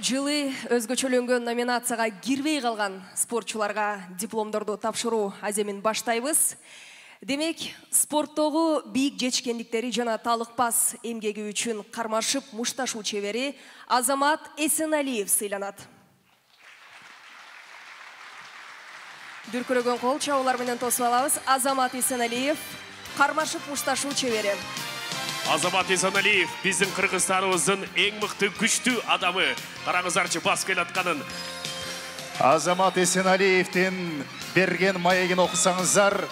жылы өзгөчөлөнгөн номинацияга кирбей калган спортчуларга дипломдорду тапшыруу аземин баштайбыз. Демек, спорттогу бийик жетишкендиктери жана талыкпас эмгеги үчүн кармашып мушташуу чебери Азамат Эсеналиев сыйланат. Дүркүрөгөн кол чабуулар менен тосуп алабыз. Азамат Эсеналиев, кармашып мушташуу чебери. Азамат Эсеналиев биздин Кыргызстаныбыздын эң мыкты күчтүү адамы. Караңыздарчы бас келатканын. Азамат Эсеналиевдин берген маегин окусаңыздар,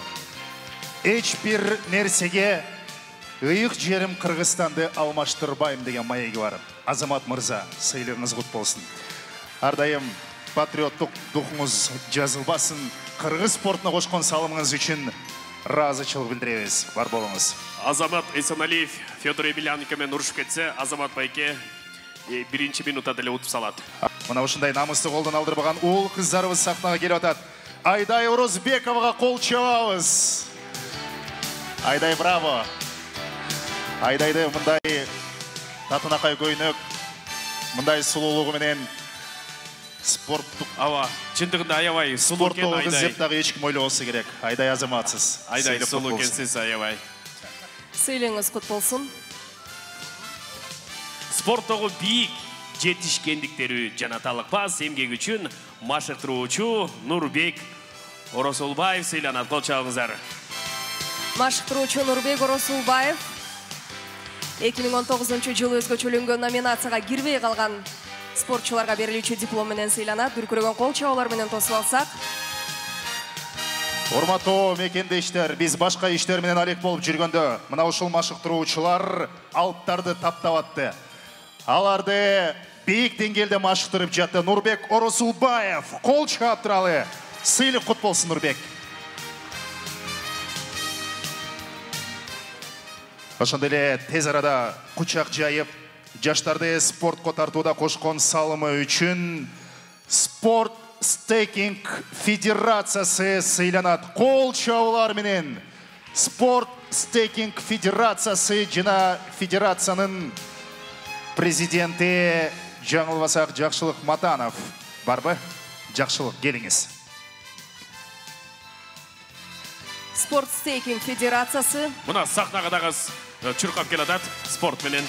эч бир нерсеге ыйык жерим Кыргызстанды алмаштырбайм деген маеги бар. Азамат мырза, сыйлыгыңыз кут болсун. Ар дайым патриоттук духуңуз жазылбасын. Кыргыз спортуна кошкон салымыңыз үчүн ыраазычылык билдиребиз. Бар болуңуз. Азамат Эсеналиев Федор Емельяненко менен урушуп кетсе, Азамат байке биринчи минутта деле утуп салат. Мына ушундай намысты колдон алдырбаган уул кыздарыбыз сахнага келип атат. Айдай Орозбековага кол чабабыз. Айдай, браво. Айдайды мындай татынакай көйнөк, мындай сулуулугу менен спорттук чындыгында аябай сулуу экен Айдай. Спорттогу кыз деп дагы эч ким ойлобосо керек. Айдай азаматсыз. Айдай сулуу экенсиз аябай. Сыйлыгыңыз кут болсун. Спорттогу бийик жетишкендиктери жана талыкпас эмгеги үчүн машыктыруучу Нурбек Оросулбаев сыйланат. Кол чабыңыздар. Машыктыруучу Нурбек Оросулбаев 2019 жылы өзгөчөлөнгөн номинацияга кирбей калган спортчуларга берилүүчү диплом менен сыйланат. Дүркүрөгөн кол чабуулар менен тосуп алсак. Урматтуу мекендештер, биз башка иштер менен алек болуп жүргөндө, мына ушул машыктыруучулар алыптарды таптап атты. Аларды бийик деңгээлде машыктырып жатты. Нурбек Оросулбаев кол чаап туралы. Сыйлык кут болсун, Нурбек. Ошондой эле тез арада кучак жайып, жаштарды спортко тартууда кошкон салымы үчүн Спорт Стейкинг Федерациясы сыйланат. Кол чабуулар менен Спорт Стейкинг Федерациясы жана федерациянын президенти жаңылбасак Жакшылык Матанов. Барбы? Жакшылык, келиңиз. Спорт Стейкинг Федерациясы. Мына сахнага дагы чуркап келатат спорт менен.